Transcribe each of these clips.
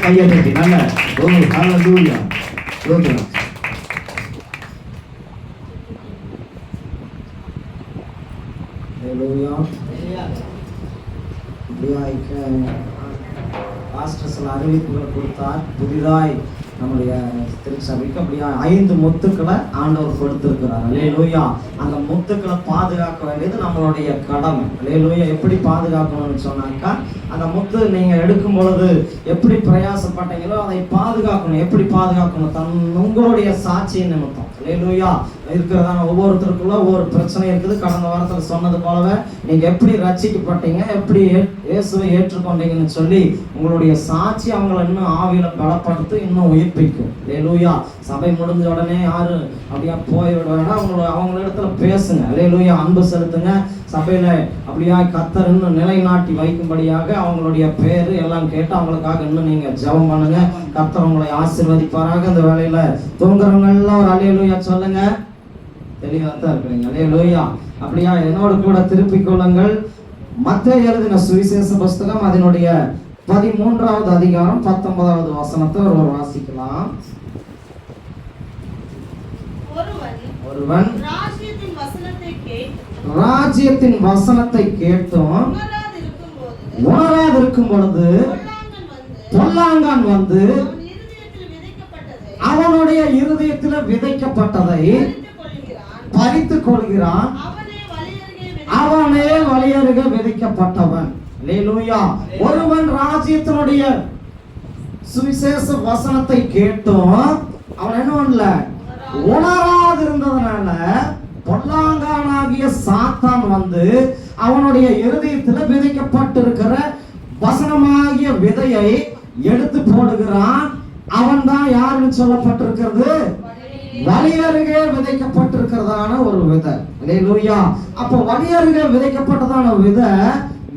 கையை தட்டி நல்ல ஹல்லேலூயா. ஸ்தோத்திரம். ஹல்லேலூயா. பாஸ்டர் சில அறிவிப்புகளை கொடுத்தார். புதிதாய் நம்முடைய திருச்சபைக்கு அப்படியா 5 முத்துக்களை ஆண்டவர் கொடுத்திருக்கிறார். அல்லேலூயா. அந்த முத்துக்களை பாதுகாக்க வேண்டியது நம்மளுடைய கடமை. அல்லேலூயா. எப்படி பாதுகாக்கணும்னு சொன்னாக்கா, அந்த முத்து நீங்க எடுக்கும் பொழுது எப்படி பிரயாசப்பட்டீங்களோ அதை பாதுகாக்கணும். எப்படி பாதுகாக்கணும்? உங்களுடைய சாட்சியின் நிமித்தம். அல்லேலூயா. இருக்கிறதான ஒவ்வொருத்தருக்குள்ள ஒவ்வொரு பிரச்சனை இருக்குது. கடந்த வாரத்தில் சொன்னது போலவே நீங்க எப்படி ரட்சிக்கப்பட்டீங்க, எப்படி இயேசுவை ஏற்றுக்கொண்டீங்கன்னு சொல்லி உங்களுடைய சாட்சி அவங்களை இன்னும் ஆவியில பலப்படுத்து, இன்னும் உயிர்ப்பிக்கும். அல்லேலூயா. சபை முடிஞ்ச உடனே யாரு அப்படியா போய்விட வேண்டாம். அவங்க இடத்துல பேசுங்க. அல்லேலூயா. அன்பு செலுத்துங்க. சபையில அப்படியா கர்த்தர் இன்னும் நிலைநாட்டி வைக்கும்படியாக அவங்களுடைய பேரு எல்லாம் கேட்டு அவங்களுக்காக இன்னும் நீங்க ஜெபம் பண்ணுங்க. கர்த்தர் உங்களை ஆசீர்வதிப்பாராக. இந்த வேலையில தூங்குறவங்க எல்லாம் ஒரு அல்லேலூயா சொல்லுங்க. தெளிவா தான் இருக்கிறீங்க. அல்லேலூயா. அப்படியா என்னோடு கூட திருப்பிக் கொள்ளுங்கள். மத்தேயு எழுதின சுவிசேஷ புஸ்தகம் அதனுடைய 13வது அதிகாரம் 19வது வசனத்தை ஒருவர் வாசிக்கலாம். ஒருவன் ராஜ்யத்தின் வசனத்தை கேட்டும் உணராதிருக்கும் பொழுது பொல்லாங்கான் வந்து அவனுடைய இருதயத்தில் விதைக்கப்பட்டதை பறித்துக் கொள்கிறான். அவனே வழியருக விதைக்கப்பட்டவன். அல்லேலூயா. ஒருவன் ராஜ்யத்தினுடைய சுவிசேஷ வசனத்தை கேட்டும் அவன் என்ன பண்ணல, உணராதிருந்ததுனால பொல்லாங்கானாகிய சாத்தான் வந்து அவனுடைய இருதயத்துல விதைக்கப்பட்டிருக்கிற வசனமாகிய விதையை எடுத்து போடுகிறான். அவன் தான் யாருன்னு சொல்லப்பட்டிருக்கிறது, வழியருகே விதைக்கப்பட்டிருக்கிறதான ஒரு விதை. அல்லேலூயா. அப்ப வழியருகே விதைக்கப்பட்டதான விதை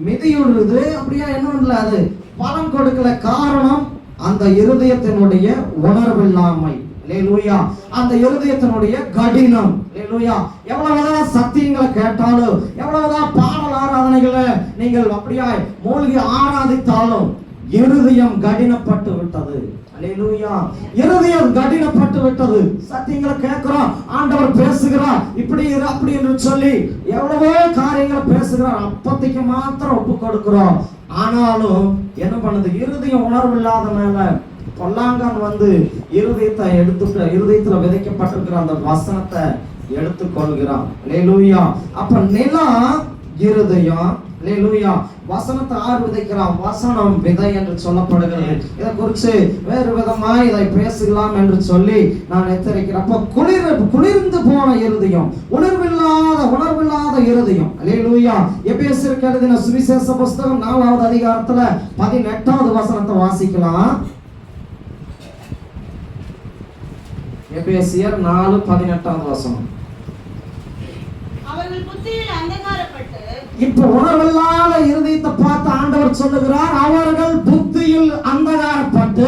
மிதியுடுது. அப்படியா என்ன பண்ணல, அது பலன் கொடுக்கல. காரணம் அந்த இருதயத்தினுடைய உணர்வில்லாமை. அல்லேலூயா. அந்த இருதயத்தினுடைய கடினம். அல்லேலூயா. எவ்வளவுதான் சத்தியங்களை கேட்டாலும், எவ்வளவுதான் பாடல் ஆராதனைகளை நீங்கள் அப்படியா மூழ்கி ஆராதித்தாலும் இருதயம் கடினப்பட்டு விட்டது. அல்லேலூயா. இருதயம் கடினப்பட்டு விட்டது. சத்தியங்களை கேட்கிறோம், ஆண்டவர் பேசுகிறார், இப்படி அப்படி என்று சொல்லி எவ்வளவோ காரியங்களை பேசுகிறார். அப்பத்திக்கு மாத்திரம் ஒப்பு கொடுக்கிறோம். ஆனாலும் என்ன பண்ணுது, இருதயம் உணர்வு இல்லாதனால பொல்லாங்கான் வந்து இருதயத்தை எடுத்துட்டு இருதயத்துல விதைக்கப்பட்டிருக்கிற அந்த வசனத்தை எடுத்துக்கொள்கிறான். அல்லேலூயா. அப்ப நிலம் இருதயம். அல்லேலூயா. வசனத்தை ஆறு விதைக்கிறான். வசனம் விதை என்று சொல்லப்படுகிறது. இதை குறித்து வேறு விதமாய் இதை பேசலாம் என்று சொல்லி நான் எச்சரிக்கிறேன். அப்ப குளிர்ந்து போன இருதயம், உணர்வில்லாத இருதயம். அல்லேலூயா. எபேசியருக்கு எழுதின சுவிசேஷ புஸ்தகம் 4வது அதிகாரத்துல 18வது வசனத்தை வாசிக்கலாம். எபேசியர் 4:18 வசனம். இப்ப உணர்வில்லாத இருதயத்தை பார்த்து ஆண்டவர் சொல்லுகிறார், அவர்கள் புத்தியில் அந்தகாரப்பட்டு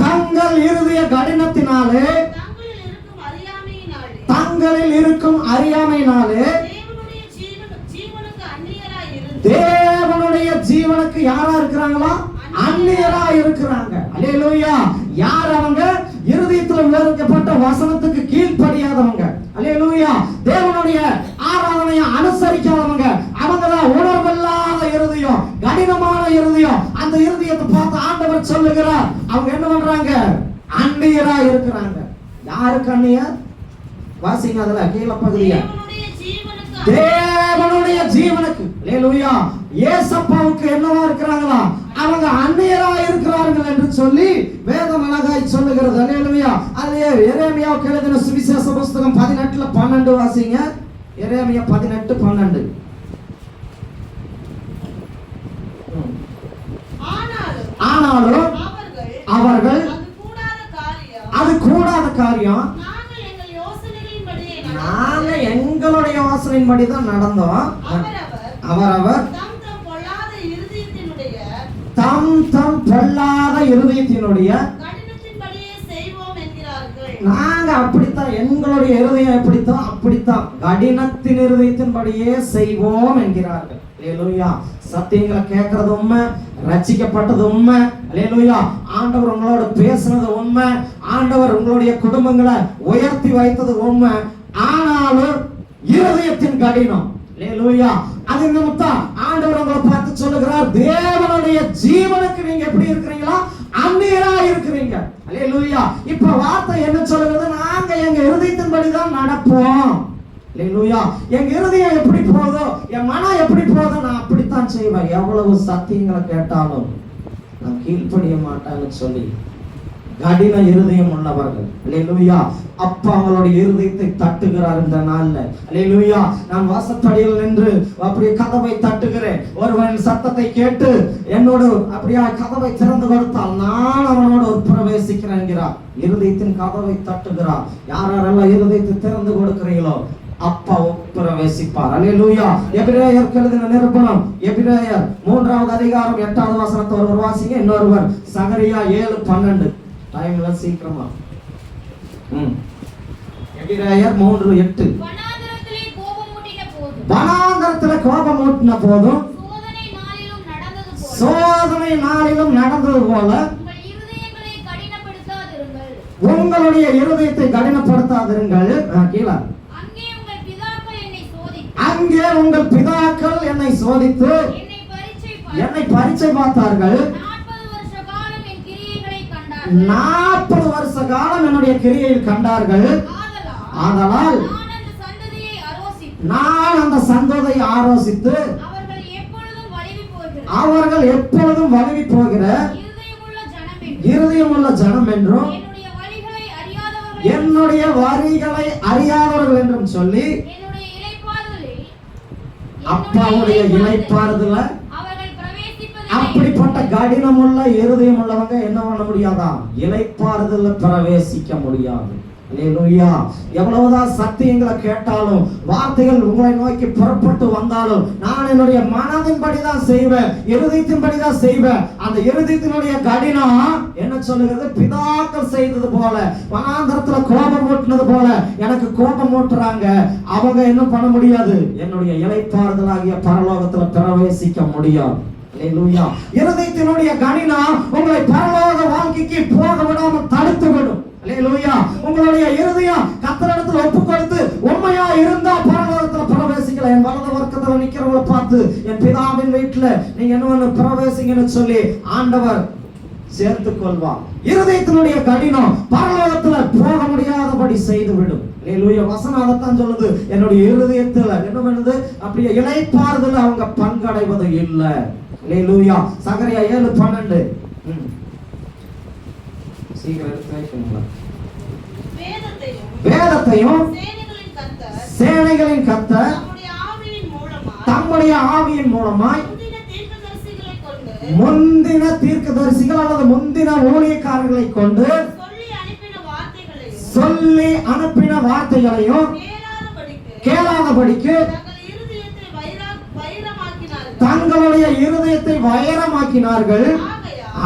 தங்கள் இருதய கடினத்தினாலே தங்களில் இருக்கும் அறியாமையினாலே தேவனுடைய ஜீவனுக்கு யாரா இருக்கிறாங்களா, அந்நியரா இருக்கிறாங்க. அல்லேலூயா. யார் அவங்க? இருதயத்தில் விவரிக்கப்பட்ட வசனத்துக்கு கீழ்ப்படியாதவங்க. அல்லேலூயா. தேவனுடைய ஆராதனையை அனுசரிக்காதவங்க. அவங்கதான் உணர்வில்லாத இருதயம், கடினமான இருதயம். அந்த இருதயத்தை பார்த்து ஆண்டவர் சொல்லுகிறார், அவங்க என்ன பண்றாங்க, அந்நியரா இருக்கிறாங்க. யாருக்கு அந்நியர்? வாசிங்க அதுல கீழ பகுதியா. தேவனுடைய ஜீவனுக்கு. அல்லேலூயா. ஏசப்பாவுக்கு என்னவா இருக்கிறாங்களா, அவங்க அந்நியரா இருக்கிறார்கள் என்று சொல்லி வேதம் அழகாய் சொல்லுகிறது. அல்லேலூயா. அதுலயே எரேமியாவுக்கு எழுதின சுவிசேஷ புஸ்தகம் 18:12 வாசிங்க. எரேமியா 18:12. ஆனாலும் அவர்கள் அது கூடாத காரியம், நாங்க எங்களுடைய யோசனையின்படி தான் நடந்தோம். அவரவர் தம் பொல்லாத இருதயத்தினுடைய நாங்க அப்படித்தான், எங்களுடைய இருதயம் எப்படித்தான் அப்படித்தான் கடினத்தின் இருதயத்தின்படியே செய்வோம் என்கிறார்கள். அல்லேலூயா. சத்தியங்களை கேட்கறது உண்மை, ரட்சிக்கப்பட்டது உண்மை. அல்லேலூயா. ஆண்டவர் உங்களோட பேசுனது உண்மை, ஆண்டவர் உங்களுடைய குடும்பங்களை உயர்த்தி வைத்தது உண்மை. ஆனாலும் இருதயத்தின் கடினம். அல்லேலூயா. அது நிமித்தம் ஆண்டவர் உங்களை பார்த்து சொல்லுகிறார், தேவனுடைய ஜீவனுக்கு நீங்க எப்படி இருக்கிறீங்களா, அந்நியரா இருக்கிறீங்க. அல்லேலூயா. இப்ப வார்த்தை என்ன சொல்லுகிறது, நாங்க எங்க இருதயத்தின்படி தான் நடப்போம். அல்லேலூயா. எங்க இருதயம் எப்படி போதோ, என் மனம் எப்படி போதோ நான் அப்படித்தான் செய்வேன். எவ்வளவு சத்தியங்களை கேட்டாலும் நான் கீழ்ப்படிய மாட்டேன்னு சொல்லி கடின இருதயம் உள்ளவர்கள். அல்லேலூயா. அப்பா அவங்களுடைய இருதயத்தை தட்டுகிறார் இந்த நாள்ல. அல்லேலூயா. நான் வாசற்படியில் நின்று அப்படியே கதவை தட்டுகிறேன். ஒருவன் சத்தத்தை கேட்டு என்னோடு அப்படியே கதவை திறந்து கொடுத்தால் நான் அவனோடு பிரவேசிக்கிறேன் என்கிறார். இருதயத்தின் கதவை தட்டுகிறார். யாரெல்லாம் இருதயத்தை திறந்து கொடுக்கிறீங்களோ அப்பா பிரவேசிப்பார். அல்லேலூயா. எபிரேயருக்கு எழுதின நிருபம், எபிரேயர் 3வது அதிகாரம் 8வது வசனத்தை ஒருவர் வாசிங்க, இன்னொருவர் சகரியா 7:12. டைம்ல சீக்கிரமா. எபிரேயர் 3:8. வனாந்தரத்திலே கோபம் மூட்டின போதும் சோதனை நாளிலும் நடந்தது போல உங்களுடைய இருதயத்தை கடினப்படுத்தாதிருங்கள். கீழே, அங்கே உங்கள் பிதாக்கள் என்னை சோதித்து என்னை பரீட்சை பார்த்தார்கள். 40 வருஷ காலம் என்னுடைய கிரியையில் கண்டார்கள். ஆதலால் நான் அந்த சந்ததியை ஆரோசித்து அவர்கள் எப்பொழுதும் வழுவி போகிற இருதயமுள்ள ஜனம் என்றும் என்னுடைய வரிகளை அறியாதவர்கள் என்றும் சொல்லி அப்பாவுடைய இளைப்பாறுதல அப்படிப்பட்ட கடினமுள்ள இருதயம் உள்ளவங்க என்ன பண்ண முடியாதா, இளைப்பாறுதல பிரவேசிக்க முடியாது. அல்லேலூயா. எவ்வளவுதான் சத்தியங்களை கேட்டாலும் வார்த்தைகள் உங்களை நோக்கி புறப்பட்டு வந்தாலும் நான் என்னுடைய மனதின்படிதான் செய்வேன், இருதயத்தின்படிதான் செய்வேன். அந்த இருதயத்தினுடைய கடினம் என்ன சொல்லுகிறது, பிதாக்கள் செய்தது போல வனாந்தரத்துல கோபம் ஊட்டினது போல எனக்கு கோபம் ஊட்டுறாங்க. அவங்க என்ன பண்ண முடியாது, என்னுடைய இளைப்பாறுதலாகிய பரலோகத்துல பிரவேசிக்க முடியாது. அல்லேலூயா. இருதயத்தினுடைய கடினம் உங்களை பரலோக வாழ்க்கைக்கு போக விடாம தடுத்து விடும். அல்லேலூயா. உங்களுடைய இருதயம் கர்த்தரிடத்தில் ஒப்பு கொடுத்து உண்மையா இருந்தா பரலோகத்துல பிரவேசிக்கலாம். என் வலது பக்கத்துல நிக்கிறவங்களை பார்த்து என் பிதாவின் வீட்டுல நீங்க என்ன பிரவேசிங்கன்னு சொல்லி ஆண்டவர் சேர்த்துக் கொள்வார். இருதயத்தினுடைய கடினம் பரலோகத்துல போக முடியாதபடி செய்து விடும். அல்லேலூயா. வசனம் அதைத்தான் சொல்லுது, என்னுடைய இருதயத்துல என்ன பண்ணுது, அப்படியே இளைப்பாறுதல் அவங்க பங்கடைவது இல்லை. அல்லேலூயா. சகரியா 7:12. வேதத்தையும் சேனைகளின் கர்த்தர் தம்முடைய ஆவியின் மூலமாய் முந்தின தீர்க்கதரிசிகள் அல்லது முந்தின ஊழியக்காரர்களை கொண்டு சொல்லி அனுப்பின வார்த்தைகளையும் கேளாதபடிக்கு தங்களுடைய இருதயத்தை வைரமாக்கினார்கள்.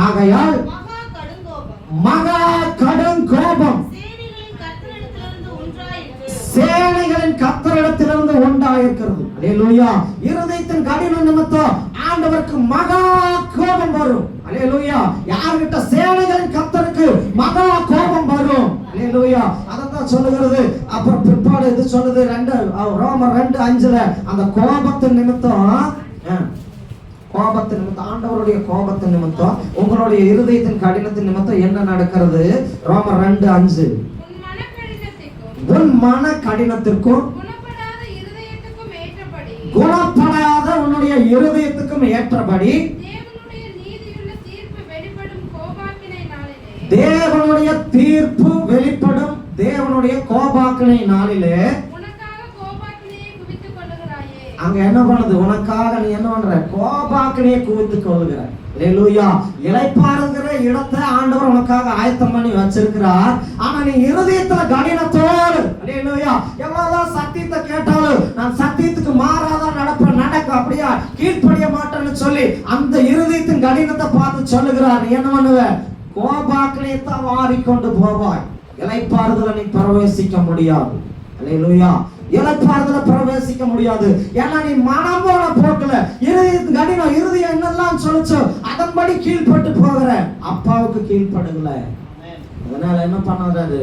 ஆகையால் மகா கடும் கோபம் சேனைகளின் கர்த்தரிடத்திலிருந்து உண்டாயிருக்கிறது. அல்லேலூயா. இருதயத்தின் கடினம் நிமித்தம் ஆண்டவருக்கு மகா கோபம் வரும். அல்லேலூயா. யார்கிட்ட, சேனைகளின் கர்த்தருக்கு மகா கோபம் வரும். அல்லேலூயா. அதான் சொல்லுகிறது. அப்புறம் பிற்பாடு இது சொல்லுது, ரோமர் 2:5 அந்த கோபத்தின் நிமித்தம் ஆண்டவருடைய கோபத்தின் நிமித்தம் உங்களுடைய இருதயத்தின் கடினத்தின் நிமித்தம் என்ன நடக்கிறது, ரோமர் 2:5 உன் மன கடினத்திற்கும் குணப்படாத உன்னுடைய இருதயத்துக்கும் ஏற்றபடி தேவனுடைய தீர்ப்பு வெளிப்படும் தேவனுடைய கோபாக்கினை நாளிலே அங்க என்ன பண்ணுது, உனக்காக நீ என்ன பண்ற, கோபாக்கினையை குவித்துக் கொள்ளுகிற. அல்லேலூயா. இளைப்பாறுகிற இடத்தை ஆண்டவர் உனக்காக ஆயத்தம் பண்ணி வச்சிருக்கிறார். ஆனா நீ இருதயத்துல கடினத்தோடு, அல்லேலூயா, எவ்வளவுதான் சத்தியத்தை கேட்டாலும் நான் சத்தியத்துக்கு மாறாதான் நடக்க அப்படியா கீழ்ப்படிய மாட்டேன்னு சொல்லி அந்த இருதயத்தின் கடினத்தை பார்த்து சொல்லுகிறார். நீ என்ன பண்ணுவ, கோபாக்கினையத்தான் வாரிக்கொண்டு போவாய். இளைப்பாறுதல நீ பிரவேசிக்க முடியாது. அல்லேலூயா. இளைப்பாறுதல பிரவேசிக்க முடியாது. ஏன்னா நீ மனம் போன போக்குல கடினம் இருதயம் என்னெல்லாம் சொல்லுச்சோ அதன்படி கீழ்பட்டு போகிற, அப்பாவுக்கு கீழ்படுகல. அதனால என்ன பண்ணாரு,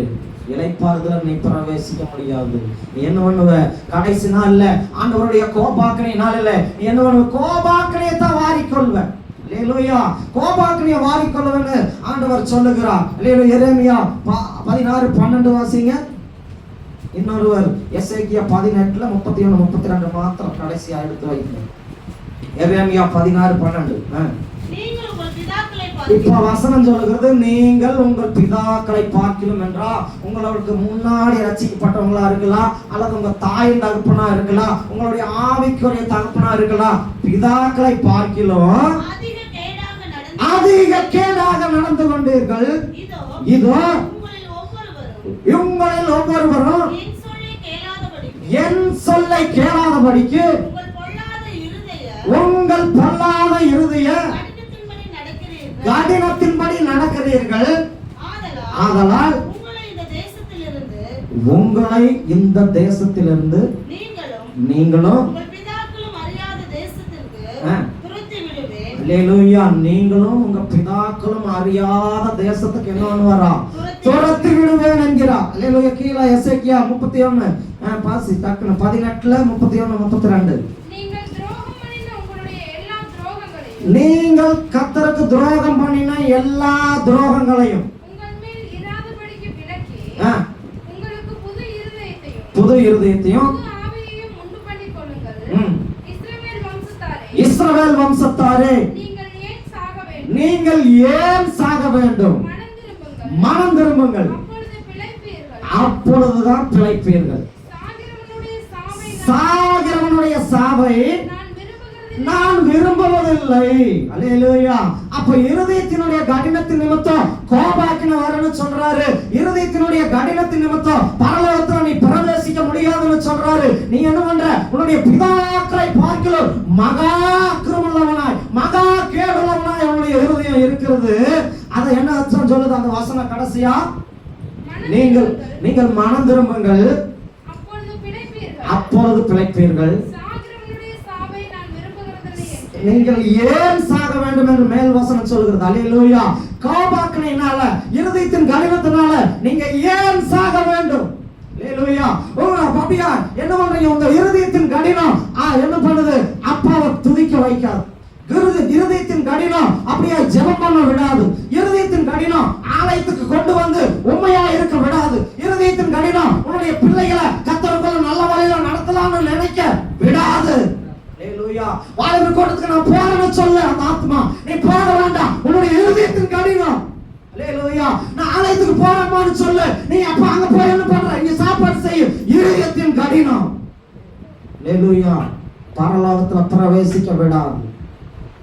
இளைப்பாறுதல நீ பிரவேசிக்க முடியாது. நீ என்ன பண்ணுவ, கடைசி நாள்ல ஆண்டவருடைய கோபாக்கனை நாளில நீ என்ன பண்ணுவ, கோபாக்கனையை தான் வாரிக்கொள்வ. அல்லேலூயா. கோபாக்கனையை வாரிக்கொள்வன்னு ஆண்டவர் சொல்லுகிறார். அல்லேலூயா. எரேமியா 16:12 வாசிங்க. இன்னொருவர் எசேக்கியா 18:31-32 மாத்திரம் கடைசியா எடுத்து வைங்க. எரேமியா 16:12. இப்ப வசனம் சொல்லுகிறது, நீங்கள் உங்கள் பிதாக்களை பார்க்கிலும் என்றா, உங்களுக்கு முன்னாடி ரட்சிக்கப்பட்டவங்களா இருக்கலாம், அல்லது உங்க தாயின் தகப்பனா இருக்கலாம், உங்களுடைய ஆவிக்குரிய தகப்பனா இருக்கலாம், பிதாக்களை பார்க்கிலும் அதிக கேடாக நடந்து கொண்டீர்கள். இதோ உங்களில் ஒவ்வொருவரும் என் சொல்லை கேளாதபடிக்கு உங்கள் பொல்லாத இருதய கடினத்தின்படி நடக்கிறீர்கள். ஆதலால் உங்களை இந்த தேசத்திலிருந்து நீங்களும் அல்லேலூயா, நீங்களும் உங்க பிதாக்களும் அறியாத தேசத்துக்கு என்ன பண்ணுவாரா, துரத்தி விடுவேன் என்கிறார். அல்லேலூயா. கீழே எசேக்கியா 31 பாசி டக்குனு 18:31-32. நீங்கள் கர்த்தருக்கு துரோகம் பண்ணின எல்லா துரோகங்களையும் புது இருதயத்தையும் இஸ்ரவேல் வம்சத்தாரே நீங்கள் ஏன் சாக வேண்டும், மனம் திரும்புங்கள், அப்பொழுதுதான் பிழைப்பீர்கள். சாகிறவனுடைய சாவை நான் விரும்புவதில்லை. அல்லேலூயா. அப்ப இருதயத்தினுடைய கடினத்தின் நிமித்தம் கோபாக்கின வரன்னு சொல்றாரு. இருதயத்தினுடைய கடினத்தின் நிமித்தம் பரலோகத்துல நீ பிரவேசிக்க முடியாதுன்னு சொல்றாரு. நீ என்ன பண்ற, உன்னுடைய பிதாக்களை பார்க்கலாம் மகா கிருமலவனாய் மகா கேடுள்ளவனாய் அவனுடைய இருதயம் இருக்கிறது. அதை என்ன அர்த்தம் சொல்லுது அந்த வசனம் கடைசியா, நீங்கள் மனம் திரும்புங்கள், அப்பொழுது பிழைப்பீர்கள். நீங்கள் ஏன் சாக வேண்டும் என்று மேல் வசனம் சொல்கிறது. அல்லேலூயா. கோபாக்கினால இருதயத்தின் கடினத்தினால நீங்க ஏன் சாக வேண்டும். அல்லேலூயா. பாபியா என்ன பண்றீங்க, உங்க இருதயத்தின் கடினம் என்ன பண்ணுது, அப்பாவை துதிக்க வைக்காது. இருதயத்தின் கடினம் அப்படியே ஜெபம் பண்ண விடாது. இருதயத்தின் கடினம் ஆலயத்துக்கு கொண்டு வந்து உண்மையா இருக்க விடாது. இருதயத்தின் கடினம் உன்னுடைய பிள்ளைகளை கர்த்தருக்குள்ள நல்ல வழியில நடத்தலாம்னு நினைக்க விடாது. வாழ்வு கூட்டத்துக்கு நான் போறேன்னு சொல்ல அந்த ஆத்மா, நீ போக வேண்டாம், உன்னுடைய இருதயத்தின் கடினம். அல்லேலூயா. நான் ஆலயத்துக்கு போறேன்னு சொல்ல, நீ அப்ப அங்க போய் என்ன பண்ற, இங்க சாப்பாடு செய்ய, இருதயத்தின் கடினம். அல்லேலூயா. பரலோகத்துல பிரவேசிக்க விடாது.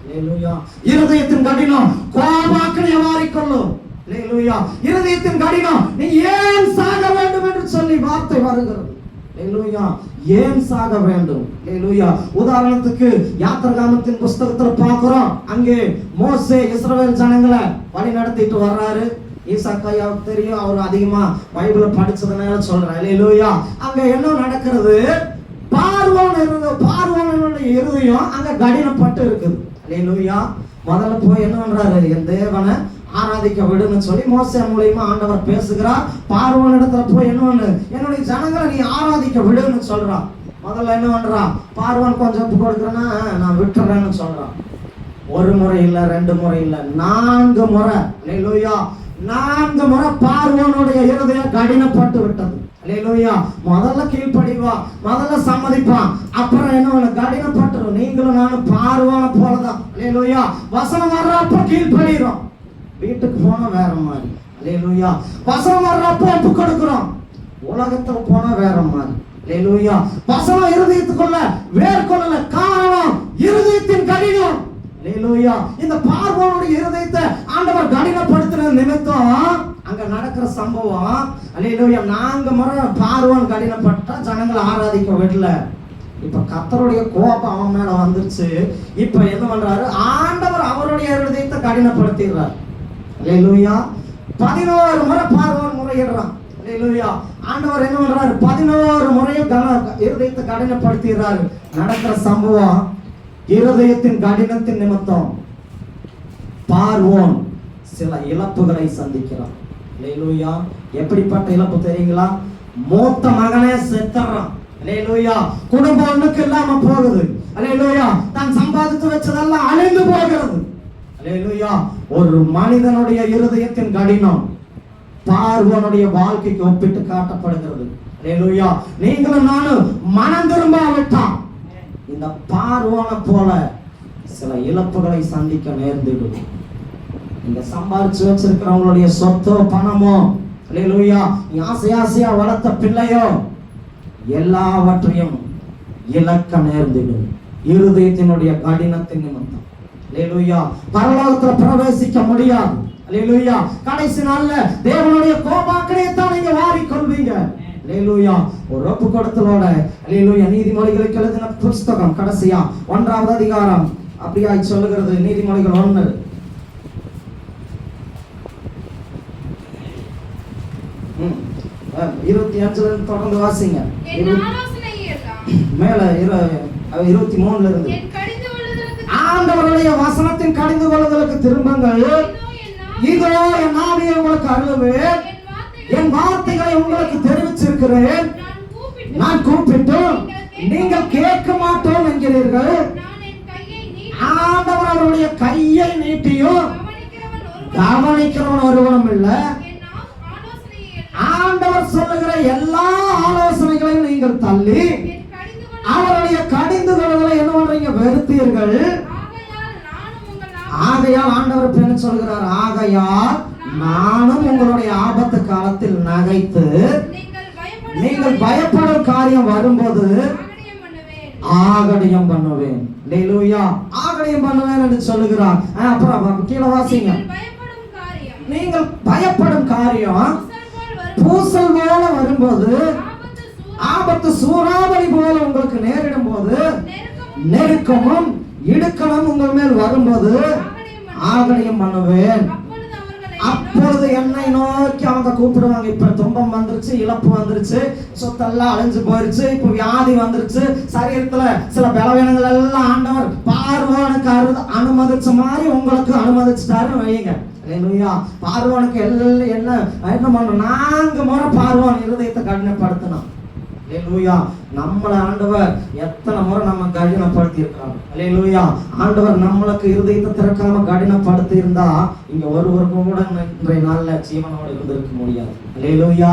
அல்லேலூயா. இருதயத்தின் கடினம் கோபாக்கினை வாரிக்கொள்ளும். அல்லேலூயா. இருதயத்தின் கடினம் நீ ஏன் சாக வேண்டும் என்று சொல்லி வார்த்தை வருகிறது. அல்லேலூயா. ஏன் சாக வேண்டும். அல்லேலூயா. உதாரணத்துக்கு யாத்திராகமத்தின் புஸ்தகத்துல பார்க்கிறோம், அங்கே மோசே இஸ்ரவேல் ஜனங்களை வழி நடத்திட்டு வர்றாரு. ஈசாக்காயாவுக்கு தெரியும், அவர் அதிகமா பைபிளை படிச்சதுனால சொல்றேன். அல்லேலூயா. அங்க என்ன நடக்கிறது, பார்வோனுடைய இருதயம் அங்க கடினப்பட்டு இருக்குது. அல்லேலூயா. முதல்ல போய் என்ன பண்றாரு, என் தேவனை ஆராதிக்க விடுன்னு சொல்லி மோசே மூலமா ஆண்டவர் பேசுகிறார். பார்வோன் இடத்துல போய் என்ன பண்ணு, என்னுடைய ஜனங்களை நீ ஆராதிக்க விடுன்னு சொல்றான். முதல்ல என்ன பண்றான், பார்வோன் கொஞ்சம் கொடுக்குறேன்னா நான் விட்டுறேன்னு சொல்றான். ஒரு முறை இல்ல, 2 முறை இல்ல, 4 முறை. அல்லேலூயா. 4 முறை பார்வோனுடைய இருதயம் கடினப்பட்டு விட்டது. அல்லேலூயா. முதல்ல கீழ்ப்படிவா, முதல்ல சம்மதிப்பான், அப்புறம் என்ன கடினப்பட்டுரும். நீங்களும் நானும் பார்வோனை போலதான். அல்லேலூயா. வசனம் வர்றப்ப கீழ்ப்படிறோம், வீட்டுக்கு போனா வேற மாதிரி. அல்லேலூயா. வசனம் வர்றப்ப ஒப்பு கொடுக்கிறோம், உலகத்துல போனா வேற மாதிரி. அல்லேலூயா. வசனம் இருதயத்துக்குள்ள வேர்கொள்ளல, காரணம் இருதயத்தின் கடினம். அல்லேலூயா. இந்த பார்வோனுடைய இருதயத்தை ஆண்டவர் கடினப்படுத்தின நிமித்தம் அங்க நடக்கிற சம்பவம். அல்லேலூயா. 4 முறை பார்வோன் கடினப்பட்டா ஜனங்களை ஆராதிக்க விடல. இப்ப கர்த்தருடைய கோபம் அவன் மேல வந்துருச்சு. இப்ப என்ன பண்றாரு, ஆண்டவர் அவருடைய இருதயத்தை கடினப்படுத்திடுறார். அல்லேலூயா. 11 முறை பார்வோன் முறையிடுறான். அல்லேலூயா. ஆண்டவர் என்ன பண்றாரு? 11 முறையும் இருதயத்தை கடினப்படுத்துகிறாரு. நடக்கிற சம்பவம், இருதயத்தின் கடினத்தின் நிமித்தம் பார்வோன் சில இழப்புகளை சந்திக்கிறான். அல்லேலூயா. எப்படிப்பட்ட இழப்பு தெரியுங்களா? மூத்த மகனே செத்துறான். அல்லேலூயா. குடும்பம் ஒண்ணுக்கு இல்லாம போகுது. அல்லேலூயா. தான் சம்பாதித்து வச்சதெல்லாம் அழிந்து போகிறது. அல்லேலூயா. ஒரு மனிதனுடைய இருதயத்தின் கடினம் பார்வோனுடைய வாழ்க்கைக்கு ஒப்பிட்டு காட்டப்படுகிறது. அல்லேலூயா. நீங்களும் நானும் மனம் திரும்பாவிட்டால் இந்த பார்வோனை போல சில இழப்புகளை சந்திக்க நேர்ந்துடும். இந்த சம்பாதிச்சு வச்சிருக்கிறவங்களுடைய சொத்தோ பணமோ, அல்லேலூயா, நீ ஆசையா வளர்த்த பிள்ளையோ, எல்லாவற்றையும் இழக்க நேர்ந்திடும் இருதயத்தினுடைய கடினத்தின் நிமித்தம். அல்லேலூயா. பரலோகத்துல பிரவேசிக்க முடியாது. அல்லேலூயா. கடைசி நாள்ல தேவனுடைய கோபாக்கனையை தான் நீங்க வாரிக்கொள்வீங்க. அல்லேலூயா. ஒரு ஒப்பு கொடுத்தலோட அல்லேலூயா. நீதிமொழிகளுக்கு எழுதின புஸ்தகம் கடைசியா 1வது அதிகாரம் அப்படியாய் சொல்லுகிறது. நீதிமொழிகள் 1 25 தொடர்ந்து வாசிங்க. மேல 23 இருந்து. ஆண்டவருடைய வசனத்தின் கடிந்து கொள்ளுதலுக்கு திரும்புங்கள். இதோ என் ஆவியை உங்களுக்கு அருளுவேன், என் வார்த்தைகளை உங்களுக்கு தெரிவிச்சிருக்கிறேன். நான் கூப்பிட்டு நீங்கள் கேட்க மாட்டோம் என்கிறீர்கள். ஆண்டவர் அவருடைய கையை நீட்டியும் கவனிக்கிறவன் ஒருவனும் இல்லை. ஆண்டவர் சொல்லுகிற எல்லா ஆலோசனைகளையும் நீங்கள் தள்ளி அவருடைய கடிந்து கொள்ளுதலை என்ன பண்றீங்க? வெறுத்தீர்கள். ஆகையால் ஆண்டவர் என்ன சொல்கிறார்? ஆகையால் நானும் உங்களுடைய ஆபத்து காலத்தில் நகைத்து நீங்கள் பயப்படும் காரியம் வரும்போது ஆகடியம் பண்ணுவேன். அல்லேலூயா. ஆகடியம் பண்ணுவேன் என்று சொல்லுகிறார். அப்புறம் கீழே வாசிங்க. நீங்கள் பயப்படும் காரியம் பூசல் போல வரும்போது, ஆபத்து சூறாவளி போல உங்களுக்கு நேரிடும் போது, நெருக்கமும் இடுக்கணும் உங்கள் மேல் வரும்போது ஆகடியம் பண்ணுவேன். அப்பொழுது என்னை நோக்கி அவங்க கூப்பிடுவாங்க. இப்ப துன்பம் வந்துருச்சு, இழப்பு வந்துருச்சு, சொத்தெல்லாம் அழிஞ்சு போயிருச்சு, இப்ப வியாதி வந்துருச்சு, சரீரத்துல சில பலவீனங்கள் எல்லாம் ஆண்டவர் பார்வோனுக்கு அனுமதிச்ச மாதிரி உங்களுக்கு அனுமதிச்சுட்டாருன்னு வைங்க. அல்லேலூயா. பார்வோனுக்கு என்ன 4 முறை பார்வோன் இருதயத்தை கடினப்படுத்தினான். அல்லேலூயா. நம்மளை ஆண்டவர் எத்தனை முறை நம்ம கடினப்படுத்தி இருக்கிறாங்க. அல்லேலூயா. ஆண்டவர் நம்மளுக்கு இருதயத்தை திறக்காம கடினப்படுத்தி இருந்தா இங்க ஒருவருக்கும் கூட இன்றைய நாள்ல ஜீவனோடு இருந்திருக்க முடியாது. அல்லேலூயா.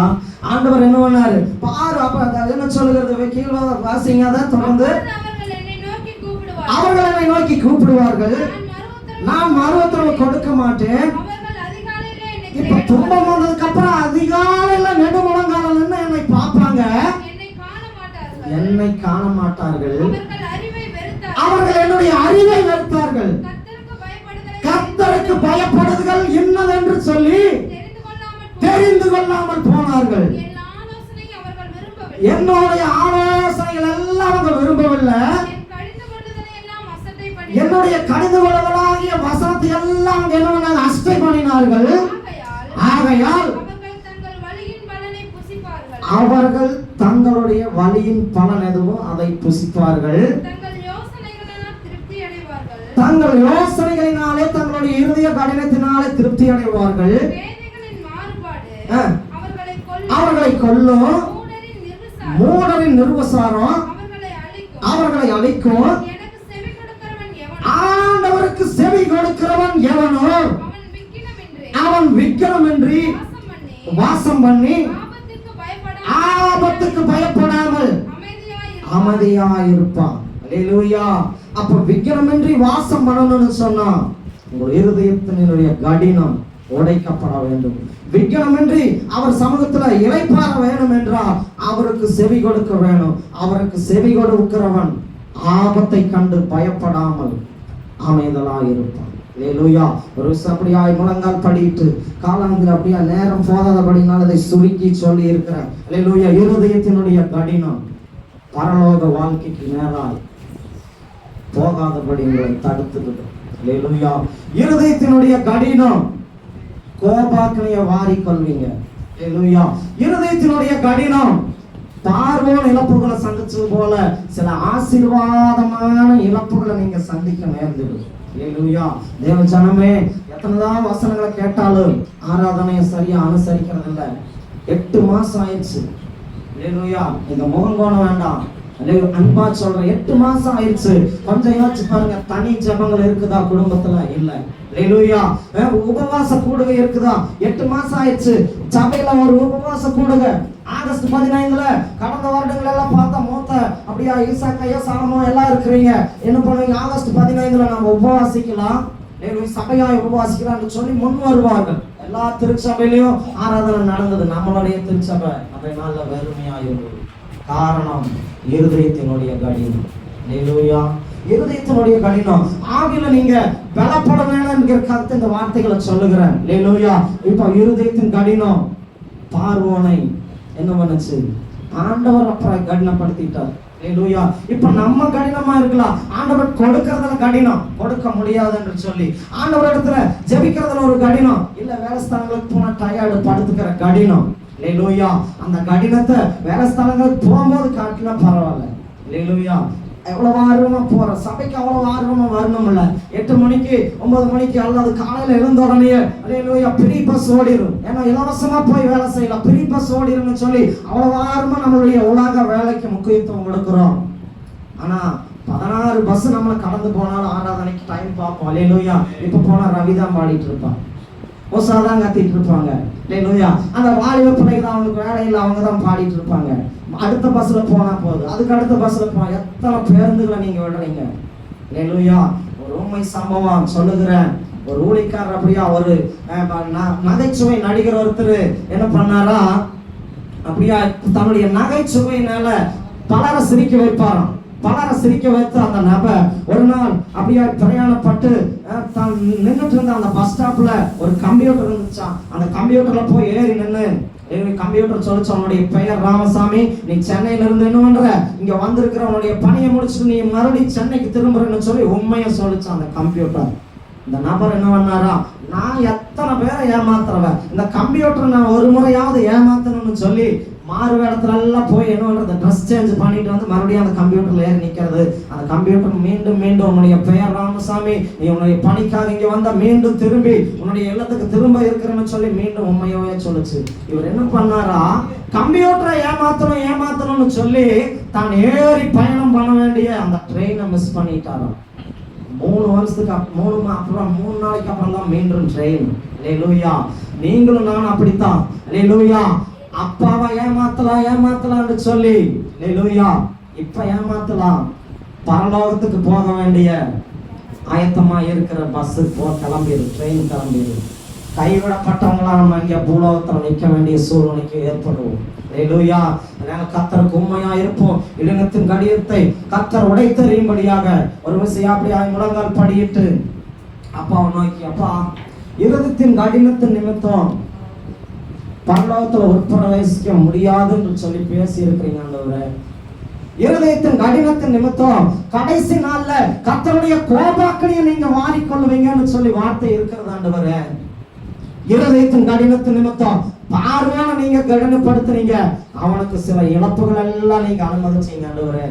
ஆண்டவர் என்ன பண்ணாரு பாரு. அப்ப என்ன சொல்லுகிறது? கீழே வாசிங்க. அதை தொடர்ந்து அவர்கள் என்னை நோக்கி கூப்பிடுவார்கள், நான் மறுஉத்தரவு கொடுக்க மாட்டேன். இப்ப துன்பம் வந்ததுக்கு அப்புறம் அதிகாலையில நெடுமுழங்கால நின்று என்னை பார்ப்பாங்க, என்னை காண மாட்டார்கள். அவர்கள் என்னுடைய அறிவை வெறுத்தார்கள். கர்த்தருக்கு பயப்படுதல் இன்னதென்று சொல்லி தெரிந்து கொள்ளாமல் போனார்கள். என்னுடைய ஆலோசனைகள் எல்லாம் அவர்கள் விரும்பவில்லை. என்னுடைய கடிந்து கொள்ளுதலாகிய வசனத்தை எல்லாம் என்ன அஷ்டை பண்ணினார்கள். ஆகையால் அவர்கள் தங்களுடைய வழியின் பலன் எதுவும் அதை புசிப்பார்கள். தங்கள் யோசனைகளினாலே தங்களுடைய இருதய கடினத்தினாலே திருப்தி அடைவார்கள். அவர்களை கொல்லும். மூடரின் நிர்வசாரம் அவர்களை அழிக்கும். ஆண்டவருக்கு செவி கொடுக்கிறவன் எவனோ அவன் விக்கிரமின்றி வாசம் பண்ணி ஆபத்துக்கு பயப்படாமல் அமைதியாயிருப்பான். அல்லேலூயா. அப்ப விக்கிரமின்றி வாசம் பண்ணணும்னு சொன்னா உங்கள் இருதயத்தினுடைய கடினம் உடைக்கப்பட வேண்டும். விக்கிரமின்றி அவர் சமூகத்துல இளைப்பாற வேணும் என்றால் அவருக்கு செவி கொடுக்க வேணும். அவருக்கு செவி கொடுக்கிறவன் ஆபத்தை கண்டு பயப்படாமல் அமைதலாயிருப்பான். அல்லேலூயா. ஒரு அப்படியாய் முழங்கால் படிட்டு காலாந்தில் அப்படியா நேரம் போதாதபடினால் அதை சுருக்கி சொல்லி இருக்கிறேன். அல்லேலூயா. இருதயத்தினுடைய கடினம் பரலோக வாழ்க்கைக்கு நேராய் போகாதபடி உங்களை தடுத்துவிடும். அல்லேலூயா. இருதயத்தினுடைய கடினம் கோபாக்கனைய வாரிக்கொள்வீங்க. ஹல்லேலூயா. இருதயத்தினுடைய கடினம் பார்வோன் இழப்புகளை சந்திச்சது போல சில ஆசீர்வாதமான இழப்புகளை நீங்க சந்திக்க நேர்ந்துடும். ஹல்லேலூயா. தேவ ஜனமே, எத்தனைதான் வசனங்களை கேட்டாலும் ஆராதனையை சரியா அனுசரிக்கிறது இல்லை. 8 மாசம் ஆயிடுச்சு. ஹல்லேலூயா. நீங்க முகம் கோண வேண்டாம். அன்பா சொல்றேன், 8 மாசம் ஆயிடுச்சு. கொஞ்சம் யோசிச்சு பாருங்க, தனி ஜெபங்கள் இருக்குதா குடும்பத்துல? இல்ல. ஹல்லேலூயா. உபவாச கூடுகை இருக்குதா? 8 மாசம் ஆயிடுச்சு. சபையில ஒரு உபவாச கூடுகை ஆகஸ்ட் 15 கடந்த வருடங்கள் எல்லாம் பார்த்தா மூத்த அப்படியா ஈசாக்கையா சாலமோ எல்லாம் இருக்கிறீங்க. என்ன பண்ணுவீங்க? ஆகஸ்ட் 15 நம்ம உபவாசிக்கலாம், சபையாய் உபவாசிக்கலாம்னு சொல்லி முன் வருவார்கள். எல்லா திருச்சபையிலையும் ஆராதனை நடந்தது. நம்மளுடைய திருச்சபை அந்த நாள்ல வெறுமையாயிருந்தது. காரணம் இருதயத்தினுடைய கடினம். ஹல்லேலூயா. இருதயத்தினுடைய கடினம். ஆவில நீங்க பலப்பட வேணும் என்கிற கருத்து இந்த வார்த்தைகளை சொல்லுகிறேன். ஹல்லேலூயா. இப்ப இருதயத்தின் கடினம் பார்வோனை என்ன பண்ணுச்சு? ஆண்டவர் அப்புறம் கடினப்படுத்திட்டார். ஹல்லேலூயா. இப்ப நம்ம கடினமா இருக்கலாம், ஆண்டவர் கொடுக்கறதுல கடினம், கொடுக்க முடியாது என்று சொல்லி ஆண்டவர் இடத்துல ஜெபிக்கிறதுல ஒரு கடினம், இல்ல வேலை ஸ்தலங்களுக்கு போனா டயர்டு படுத்துக்கிற கடினம். ஹல்லேலூயா. அந்த கடினத்தை வேலை ஸ்தலங்களுக்கு போகும்போது காட்டினா பரவாயில்ல. ஹல்லேலூயா. எவ்வளவு ஆர்வமா போற சபைக்கு அவ்வளவு ஆர்வமா வரணும் இல்ல. 8 மணிக்கு 9 மணிக்கு அல்லது காலையில எழுந்த உடனே ஹல்லேலூயா ஃப்ரீ பஸ் ஓடிடும். ஏன்னா இலவசமா போய் வேலை செய்யலாம், ஃப்ரீ பஸ் ஓடிடும்னு சொல்லி அவ்வளவு ஆர்வமா நம்மளுடைய உலக வேலைக்கு முக்கியத்துவம் கொடுக்கிறோம். ஆனா 16 பஸ் நம்மளை கடந்து போனாலும் ஆராதனைக்கு டைம் பார்ப்போம். ஹல்லேலூயா. இப்ப போனா ரவிதான் பாடிட்டு இருப்பான், ஓசாதான் கத்திட்டு இருப்பாங்க. ஹல்லேலூயா. அந்த வாலிப பிள்ளைகள் அவங்களுக்கு வேலை இல்லை, அவங்க தான் பாடிட்டு இருப்பாங்க. அடுத்த பஸ்ல போனா போதும், அதுக்கு அடுத்த பஸ்ல போனா எத்தனை பேருந்துகளை நீங்க விடுறீங்க. ஹல்லேலூயா. ஒரு உண்மை சம்பவம் சொல்லுகிறேன். ஒரு ஊழியக்காரர் அப்படியா ஒரு நகைச்சுவை நடிகர் ஒருத்தர் என்ன பண்ணாரா, அப்படியா தன்னுடைய நகைச்சுவையினால பலரை சிரிக்க வைப்பாராம். பலரை சிரிக்க வைத்து அந்த நபர் ஒரு நாள் அப்படியே பிரயாணப்பட்டு நின்றுட்டு இருந்த அந்த பஸ் ஸ்டாப்ல ஒரு கம்ப்யூட்டர் இருந்துச்சான். அந்த கம்ப்யூட்டர்ல போய் ஏறி நின்று கம்ப்யூட்டர் சொல்லிச்சு, அவனுடைய பெயர் ராமசாமி, நீ சென்னையில இருந்து என்ன பண்ற, இங்க வந்திருக்கிற உன்னுடைய பணியை முடிச்சுட்டு நீ மறுபடியும் சென்னைக்கு திரும்புறன்னு சொல்லி உண்மையை சொல்லிச்சான் அந்த கம்ப்யூட்டர். இந்த நபர் என்ன பண்ணாரா, நான் எத்தனை பேரை ஏமாத்துறவன், இந்த கம்ப்யூட்டர் நான் ஒரு முறையாவது ஏமாத்தணும்னு சொல்லி மாறு வேடத்துல எல்லாம் போய் என்ன பண்றது, ட்ரெஸ் சேஞ்ச் பண்ணிட்டு வந்து மறுபடியும் அந்த கம்ப்யூட்டர்ல ஏறி நிக்கிறது. அந்த கம்ப்யூட்டர் மீண்டும் மீண்டும் உன்னுடைய பெயர் ராமசாமி, நீ உன்னுடைய பணிக்காக இங்க வந்தா மீண்டும் திரும்பி உன்னுடைய இல்லத்துக்கு திரும்ப இருக்கிறேன்னு சொல்லி மீண்டும் உண்மையாவே சொல்லுச்சு. இவர் என்ன பண்ணாரா, கம்ப்யூட்டரை ஏமாத்தணும்னு சொல்லி தான் ஏறி பயணம் பண்ண வேண்டிய அந்த ட்ரெயினை மிஸ் பண்ணிட்டாராம். 3 வருஷத்துக்கு அப்புறம் 3 நாளைக்கு அப்புறம் தான் மீண்டும் ட்ரெயின். ஹல்லேலூயா. நீங்களும் நான் அப்படித்தான். ஹல்லேலூயா. அப்பாவை ஏமாத்தலாம்னு சொல்லி ஹல்லேலூயா இப்ப ஏமாத்தலாம். பரலோகத்துக்கு போக வேண்டிய ஆயத்தமா இருக்கிற பஸ் கிளம்பிடு, ட்ரெயின் கிளம்பிடு. கைவிடப்பட்டவங்களா நம்ம இங்க பூலோகத்துல நிற்க வேண்டிய சூழ்நிலைக்கு ஏற்படுவோம். ஹல்லேலூயா. கர்த்தருக்கு உண்மையா இருப்போம். இடுங்கத்தின் கடிதத்தை கர்த்தர் உடைத்தெறியும்படியாக ஒரு விஷயம் அப்படியாக முழங்கால் படியிட்டு அப்பாவை நோக்கி, அப்பா இருதயத்தின் கடினத்தின் நிமித்தம் பரலோகத்துல உட்பிரவேசிக்க முடியாதுன்னு சொல்லி பேசி இருக்கிறீங்க ஆண்டவரே. இருதயத்தின் கடினத்தின் நிமித்தம் கடைசி நாள்ல கர்த்தருடைய கோபாக்கனையை நீங்க வாரிக்கொள்ளுவீங்கன்னு சொல்லி வார்த்தை இருக்கிறது ஆண்டவரே. இருதயத்தின் கடினத்தின் நிமித்தம் பார்வையான நீங்க கடினப்படுத்துறீங்க, அவனுக்கு சில இழப்புகள் எல்லாம் நீங்க அனுமதிச்சீங்க ஆண்டவரே.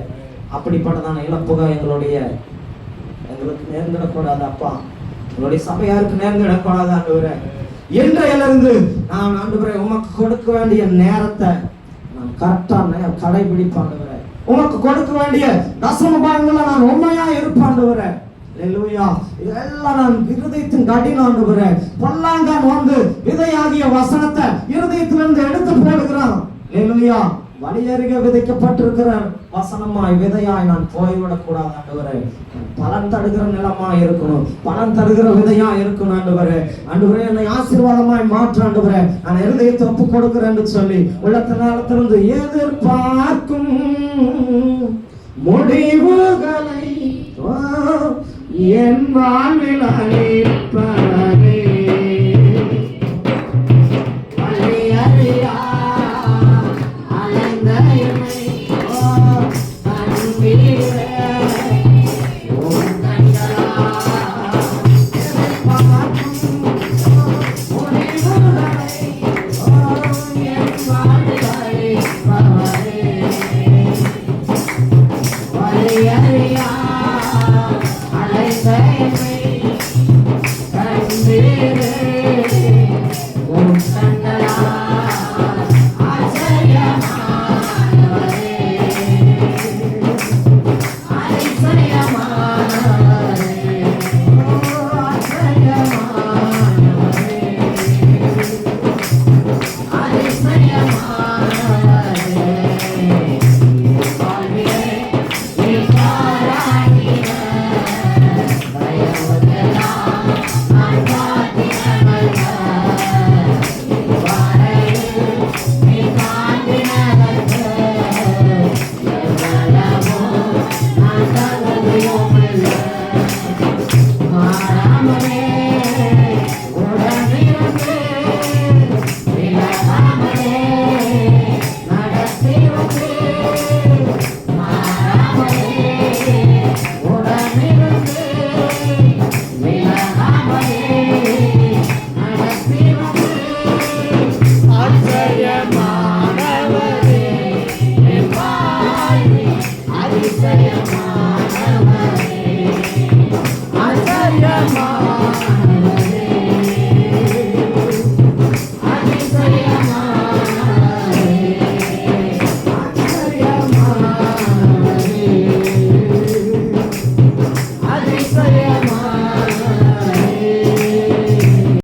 அப்படிப்பட்டதான இழப்புகள் எங்களுக்கு நேர்ந்திடக்கூடாது அப்பா, எங்களுடைய சபையாருக்கு நேர்ந்திடக்கூடாது ஆண்டவரே. இன்றையிலிருந்து நான் ஆண்டவரே உமக்கு கொடுக்க வேண்டிய நேரத்தை நான் கரெக்டா கடைபிடிப்பேன் ஆண்டவரே. உமக்கு கொடுக்க வேண்டிய தசம பாகங்களை நான் உண்மையா இருப்பேன் ஆண்டவரே. ஹல்லேலூயா. இதெல்லாம் நான் இருதயத்தின் கடினம் ஆண்டவரே. பொல்லாங்கான் வந்து விதையாகிய வசனத்தை இருதயத்திலிருந்து எடுத்து போடுகிறான். ஹல்லேலூயா. வழியருகே விதைக்கப்பட்டிருக்கிற வசனமாய் விதையாய் நான் போய்விடக் கூடாது ஆண்டவரே. பலன் தருகிற நிலமாய் இருக்கணும், பலன் தருகிற விதையா இருக்கணும் ஆண்டவரே. ஆண்டவரே என்னை ஆசீர்வாதமாய் மாற்று ஆண்டவரே. நான் இருதயத்தை ஒப்பு கொடுக்கிறேன்னு சொல்லி உள்ளத்திலிருந்து எதிர்பார்க்கும் முடிவுகளை என் வாழ்வில் அளிப்ப